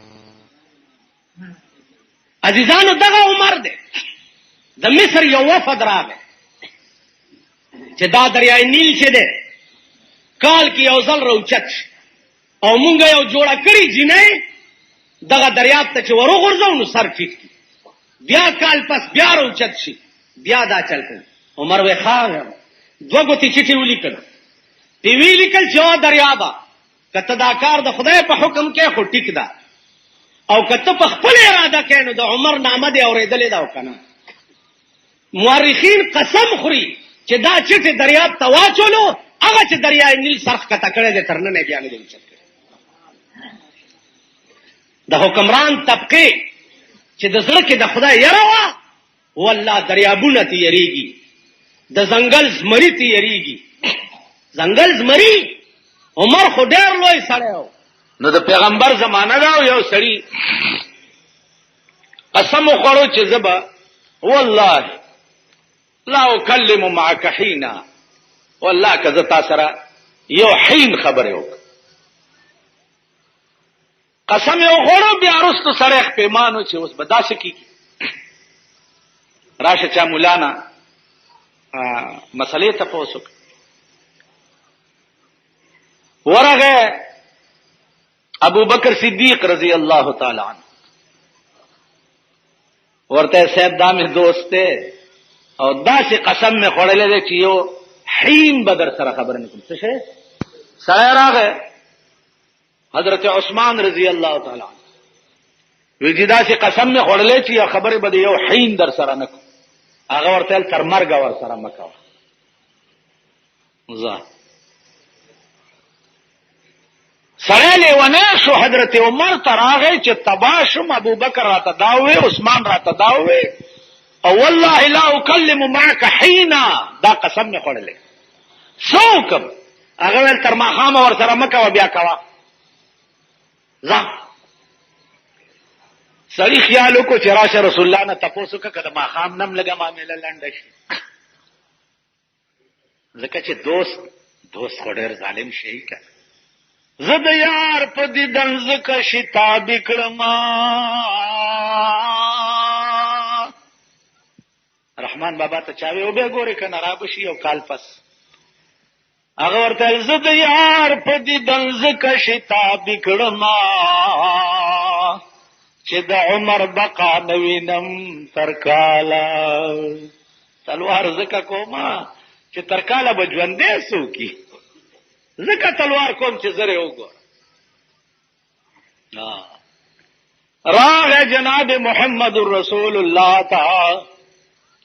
S2: عزیزانو دغه عمر دی د مصر یو وفد راغی چې دا دریای نیل چې دی کال کې یو ځل راوچت شي او مونږ یو جوړه کړی جنۍ دغه دریاب ته چې وروغورځو نو سر ټیټ کی بیا کال پس بیا راوچت شي بیا دا چل کوي عمر وی خان دوه ګوتې چټي ولیکل دی وی لیکل چې او دریابا کته دا کار د خدای په حکم کې خو ټیک ده او کته په خپل اراده کې نو د عمر نامه دی اورېدلې دا وکنه مورخین قسم خوري چې دا چټي دریاب ته واچولو هغه چې دریای نیل سرخ کته کړی دی تر نن بیا نه دی چل د حکمران طبقه چې د زړه کې د خدای یره وا والله دریابونه ته یریږي د ځنګل زمری ته یریږي ځنګل زمری عمر خو ډېر لوی سړی و
S1: نو د پیغمبر زمانه دا یو سړی قسم وخورو چې زبا والله لا اکلم معك حینا والله کزه تاسو سره یو حین خبره وک قسم یو غوړو بیا رستو سره پیمانو چې اوس بداسه کیږي راشه چا مولانا مسلې ته پوسوک ورغه ابو بکر صدیق رضی اللہ تعالی عنہ ورته صاحب دا مې دوست ته او داسې قسم مې خوړلې ده چې یو حین بدر سره خبر نه کوم څه شي سره راغه حضرت عثمان رضی اللہ تعالی عنہ وی چې داسې قسم مې خوړلې چې یو خبره بده یو حین در سره نه کوم هغه ورته تر مرګ ور سره مکو زه سره لیونه شو حضرت عمر تراغه چې تباشم ابو بکر را تداوي عثمان را تداوي او والله لا اكلم معك حينا دا قسم می خړلې څوکم هغه ول تر ما خام ور سره مکه بیا کوا ځه سړي خیالو کو چې راشه رسول الله نه تاسو کده ما خام نم لګه معاملې لاندې شي ځکه چې دوست خډر ظالم شي کا زد یار په دې دنځ کا شتاب کړما رحمان بابا ته چاوي او به ګوره کنه را بشي او کال پس هغه ورته زد یار په دې دنځ کا شتاب کړما چې د عمر بقا نوینم ترکالا تلوار زکه کوما چې ترکالا بجوندې سو کی زکه تلوار کوم چې زره وګور راغ جناب محمد رسول الله تعالی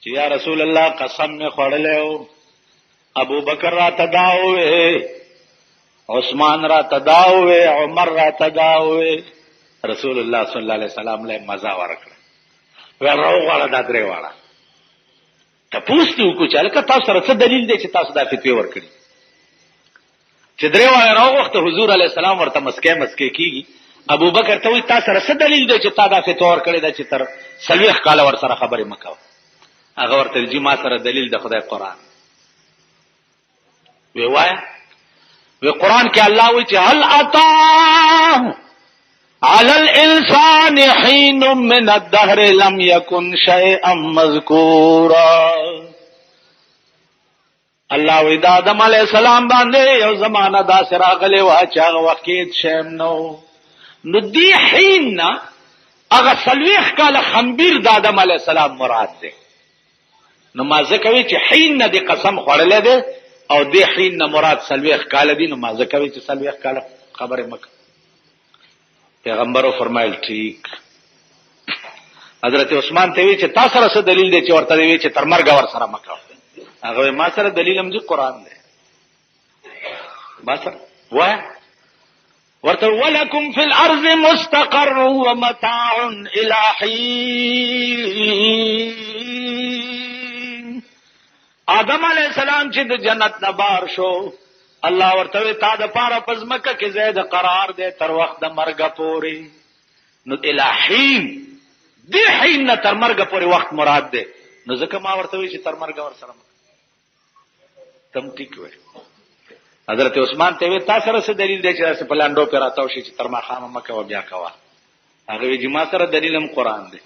S1: چې یا رسول الله قسم می خړلې ابو بکر را تداوي عثمان را تداوي عمر را تداوي رسول الله صلی الله علیه وسلم له مزه ورکړه ورو والا د درې والا ته پوښتنه وکړه چې لکه تاسو سره څه دلیل دی چې تاسو دا فتوی ورکړي چې درې والا راو وخت حضور علیه السلام ورته مسکه کیږي ابو بکر ته وی تاسو سره څه دلیل دی چې تاسو دا فتوی ورکړي دا چې تر سلويخ کال ور سره خبرې مکو هغه ورته چې ما سره دلیل د خدای قرآن وی وای وی قرآن کې الله وی چې هل اتا على الانسان حين من الدهر لم يكن شيئا مذكورا الله وی دا آدم علیہ السلام باندې یو زمانہ دا سره غلې وا چې هغه وخت شیم نو دی حين هغه سلويخ کاله خمبیر د آدم علیہ السلام مراد ده نو ما ځکوي چې حين نه دی قسم خوړلې ده او دی حين نه مراد سلويخ کاله دي نو ما ځکوي چې سلويخ کاله خبره مکه پیغمبرو فرمایل ٹھیک حضرت عثمان ته وی چې تاسو سره څه دلیل دی چې ورته وی چې تر مرګ ور سره مکه هغه ما سره دلیل هم چې قران دی بس ورته ولکم فی الارض مستقر ومتاع الى حین آدم علیہ السلام چې د جنت نه بار شو الله ورته تا د پاره پزمکه کې زید قرار دے تر وخت د مرګ پورې نو الہین دی حین نه تر مرګ پورې وخت مراد ده نو ځکه ما ورته وی چې تر مرګ ور سره تم ټیک وای حضرت عثمان ته وی تاسو سره دلیل دی چې په لاندو پر راتاو شي چې تر ما خامه مکه و بیا کوا هغه وی چې ما سره دلیل هم قران دی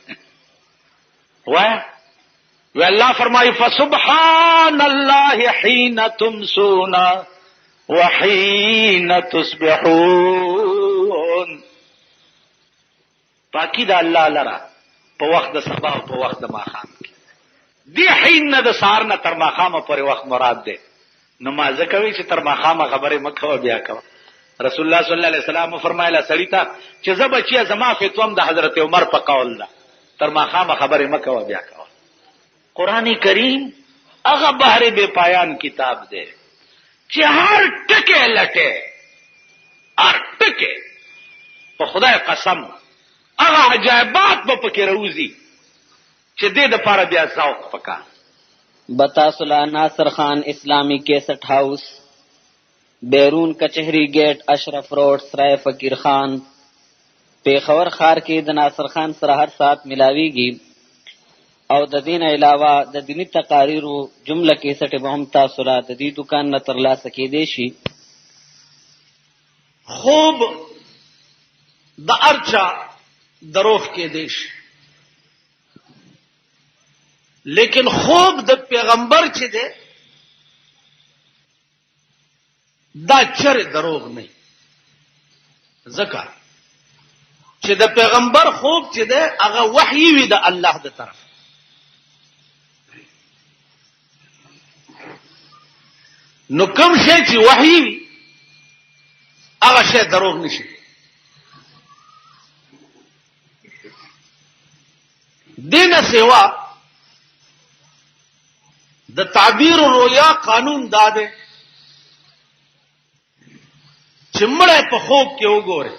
S2: وی اللہ فرمائی فسبحان اللہ حین تمسون وحین تصبحون، پاکی دا اللہ لرا په وخت د سبا او په وخت د ماښام کې. دی حین نه د سهار نه تر ماښامه پورې وخت مراد دی. نو مازه کوي چې تر ماښامه خبرې مه کوه بیا کوه. رسول الله صلی الله علیه وسلم فرمایله سړي ته چې زه بچیه زما فتوم د حضرت عمر په قول ده، تر ماښامه خبرې مه کوه بیا کوه. قرآن کریم هغه بحر بے پایان کتاب دی چې هر ټکی لټه، هر ټکی په خدای قسم هغه عجایبات به پکې راوځي چې دې دپاره بیا ذوق پکار.
S3: بتاسلا ناصر خان اسلامی کیسٹ ہاؤس، بیرون کچہری گیٹ، اشرف روڈ، سرائے فقیر خان، پیښور ښار کې د ناصر خان سره هر ساعت ملاویږي او د دین علاوه د دینی تقاریرو جمله کیسټ به هم تاسو را د دې دکان نه ترلاسه کېدی شي.
S2: خوب د ارچا دروغ کېدی شي، لیکن خوب د پیغمبر چې دی دا چر دروغ نه، ځکه چې د پیغمبر خوب چې دی هغه وحی وي د الله د طرف. نو کوم شی چې وحی وي هغه شی دروغ نشي. دینه سیوا د تعبیر الرؤیا قانون دا دی چې مړی په خوب کې وګوري،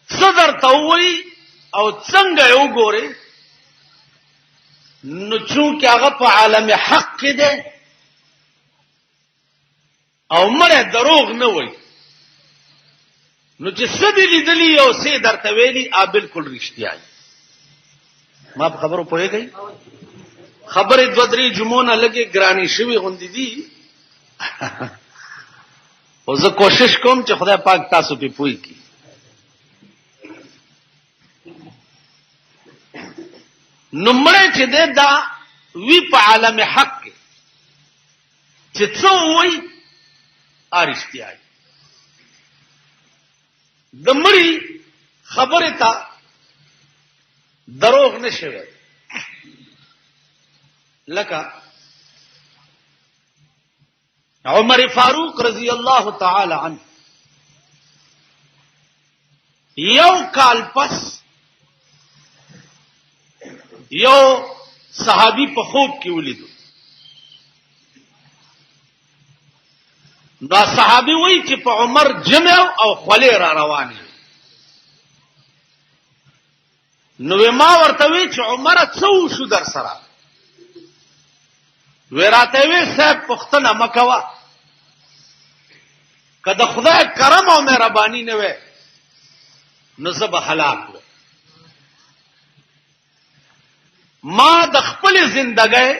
S2: څه درته ووایي او څنګه یې وګوري، نو چونکې هغه په عالم حق کې دی او مړی دروغ نه وایي، نو چې څه دې لیدلي او څه درته ویلي بالکل رښتیا دي. ما په خبرو پوهېږئ؟ خبرې دوه درې جمعو نه لږې ګرانې شوي غوندې دي، او زه کوشش کوم چې خدای پاک تاسو پې پوه کړي. نو مړی چې دی دا وی په عالم حق کې چې څه ووایي رښتیا دي. د مړي خبرې ته دروغ نه شوی. لکه عمر فاروق رضی الله تعالی عنه یو کال پس یو صحابي په خوب کې ولیدو. دا صحابي وایي چې په عمر جمع او خولې را روانې، نو ما ورته وی چې عمره څه وشو در سره؟ وی راته وی صاحب پوښتنه مه کوه، که د خدای کرم او مهرباني نه وی نو زه به هلاک وم. ما د خپلې زندګۍ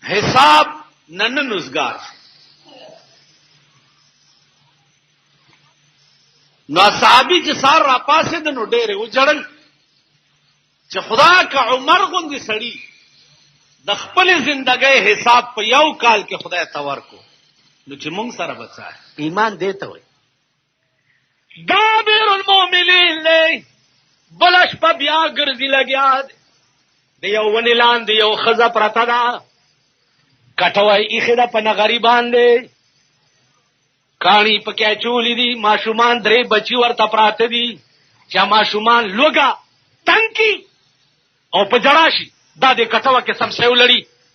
S2: حساب نن نوزګار شو. نو صحابي چې سار را پاسېد نو ډېرې وجړل چې خدا که عمر غوندې سړي د خپلې زندګۍ حساب په یو کال کې خدای ته ورکو نو چې مونږ سره به څه ایمان دی ته وایي. دا امیر المؤمنین دی، بله شپه بیا ګرځي لګیا دی، د یو ونې لاندې یو ښځه پرته ده، کټوه یې ایښې ده په نغري باندې، کاڼي پکې اچولي دي، ماشومان درې بچي ورته پراته دي چې ماشومان لوږه تنګ کي او په جړا شي، دا د کټوه کې سمسۍ ولړي،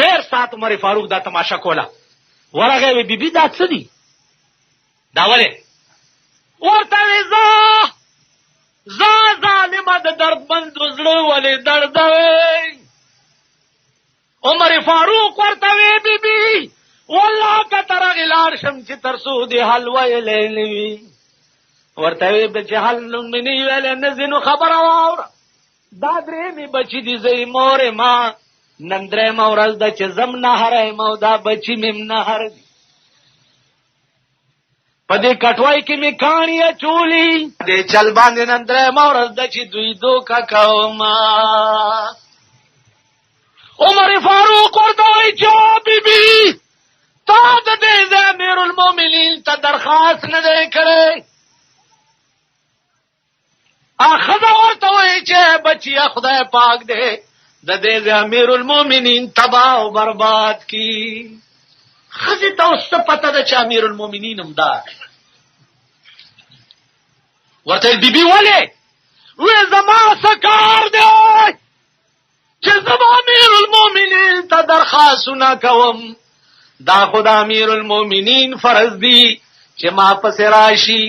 S2: ډېر ساعت عمر فاروق دا تماشا کوله. ورغی وی بیبي دا څه دي؟ دا ولې؟ ورته وی زه ظالمه د دردمند زړه ولې دردوئ؟ عمر فاروق ورته وی بیبي والله که تر هغې لاړ شم چې تر څو دې حل ویلی نه وي. ورته وی چې حل مې نه ویلی نه ځي نو خبره واوره، دا درېیمې بچي دي، زه یې مور ما نن درېیمه ورځ ده چې زم نهر یم او دا بچي مې هم نهر دي. پدې کټوای کې می کانی چولی دې چل باندې نندره مورز د چې دوی دوکا کوما عمر فاروق ورته وی چې بیبي تا د دې امیر المؤمنین ته درخواست نه دی کړی اخذ ورته وی چې بچیا خدای پاک دې د دې امیر المؤمنین تباہ او برباد کی خزی ته اوس پته ده چې امیر المؤمنین هم دا ورته بیبي ولې وې زما سکار دی چې زما امیر المؤمنین ته درخواستونه کوم دا خدا امیر المؤمنین فرض دی چې ما پس راشي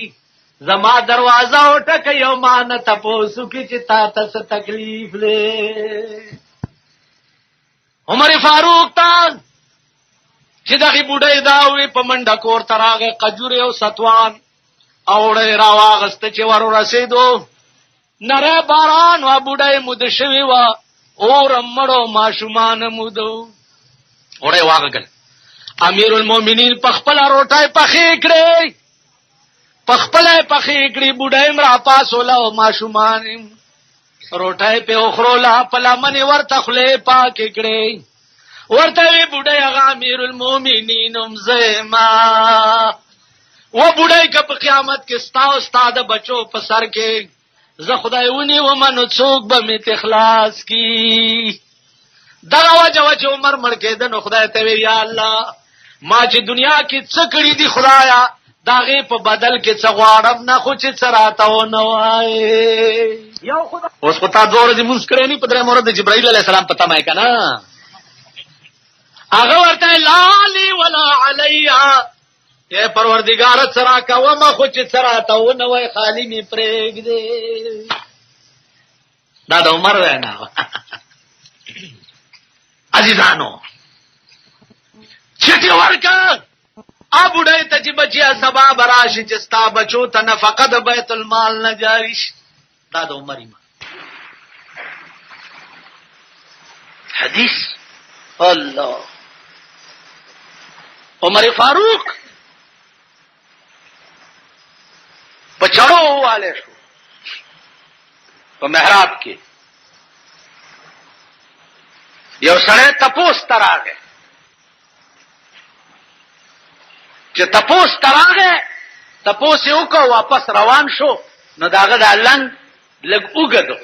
S2: زما دروازه وټکه یو ما نه تپوسو کې چې تا ته تکلیف لې عمر فاروق تا چې دغه بوډۍ دا وی په منډه کور تراغه قجوره او ستوان اوړې راواغست چې ور رسیدو نره باران وا بوډۍ مود شوی وا اور مړو ماشومان مودو اوړې واغل امیر المؤمنین پخپل روټای پخې کړې پخپل پخې کړې بوډۍ مرا پاسولا او ماشومان روټای په اخرولا پلمنې ورته خلې پاکې کړې ورته وی بوډۍ هغه امیر المؤمنین زما و بوډۍ کپ قیامت کې ستا استاد بچو په سر کې زه خدای ونی و منو څوک به می اخلاص کی دا وجه عمر مړ کېد نو خدای ته وی یا الله ما چې دنیا کې څه کړی دی خدایا داغه په بدل کې څه غواړم نه خو چې څراته و نه وای یو خدای اوس کو تا دور دې مونږ کړې نه پدره مورد جبرائیل علیه السلام پتا مې کنا هغه ورته لالی ولا علیا اے پروردگار څرا کا و ما خو چې څراته و نه وای خالی می پرېګ دې دا د عمر وینا عزیزانو چټي ورکا ابو ډای ته چې بچیا سبب راشي چې ستا بچو ته نفقه د بیت المال نه جاری شي دا د عمر ایمان حدیث الله عمر فاروق پچړو والے شو په محراب کې یو سره تپوس تراغه چې تپوس تراغه تپوس یو کو واپس روان شو نو داغه د لنګ لګ وګدو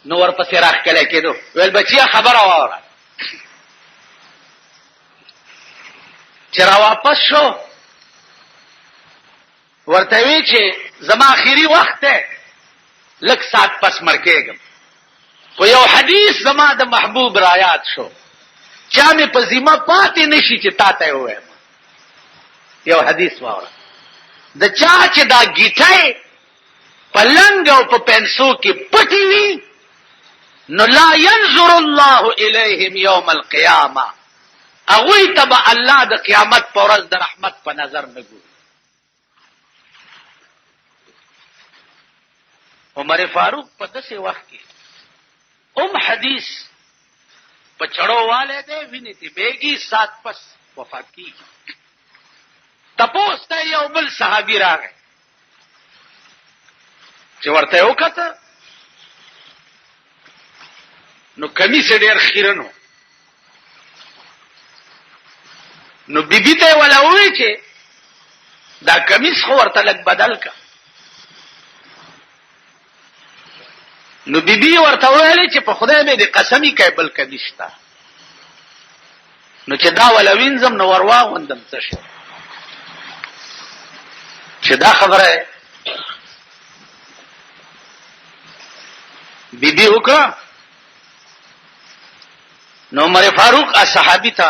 S2: نو ورپسې راخ کله کېدو ویل بچیا خبره واره چې را واپس شو ورته وی چې زما اخیری وخت ته لک سات پس مرکېږم خو یو حدیث زما د محبوب را یاد شو چا مې په ذمہ پاتې نشي چې تا ته وایم یو حدیث واوره د چا چې دا گیټای پلنګ او په پنسو کې پټي وي نو لا ينظر الله الیهم یوم القیامه اغوی تبا الله د قیامت پر ورځ د رحمت په نظر نه ګوري عمر فاروق په داسې وخت کې حدیث په چړو والے دې ویني تی بیگی سات پس وفات کی تپوس ته یو بل صحابي راغی چې ورته وکړه نو کمیس ډېر خیرنو نو بیبي ته ولا وی چې دا کمیس خو ورته لګ بدل کا نو بیبي ورته ویلې چې په خدای مې دې قسمی کوي بل کمیس تا نو چې دا ولا وینځم نو ورواغوندم څه شي چې دا خبره بیبي وکړه نو عمر فاروق صحابي ته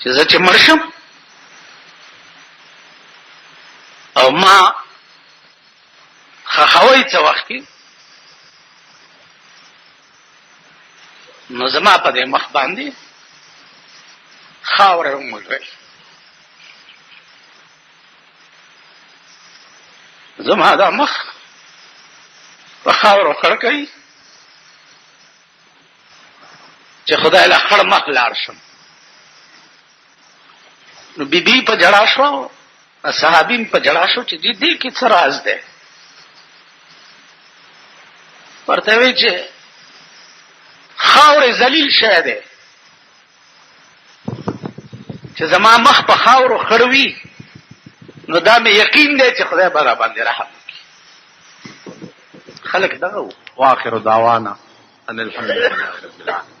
S2: چې زه چې مرشم او ما خخوي څه وخت کې نو زما په دې مخ باندې خاوره وموږي زما دا مخ په خاورو خړ کوي
S1: چې خدای له خړ مخ لاړ شم. نو بیبي په جړا شو، صحابین په جړا شو چې دې کې څه راز دی. ورته وی چې خاورې ذلیل شی دی چې زما مخ په خاورو خړوي، نو دا مې یقین دی چې خدای به را باندې رحم وکړي. خلک دغه
S4: واخر دعوانا ان الحمد لله رب العالمين.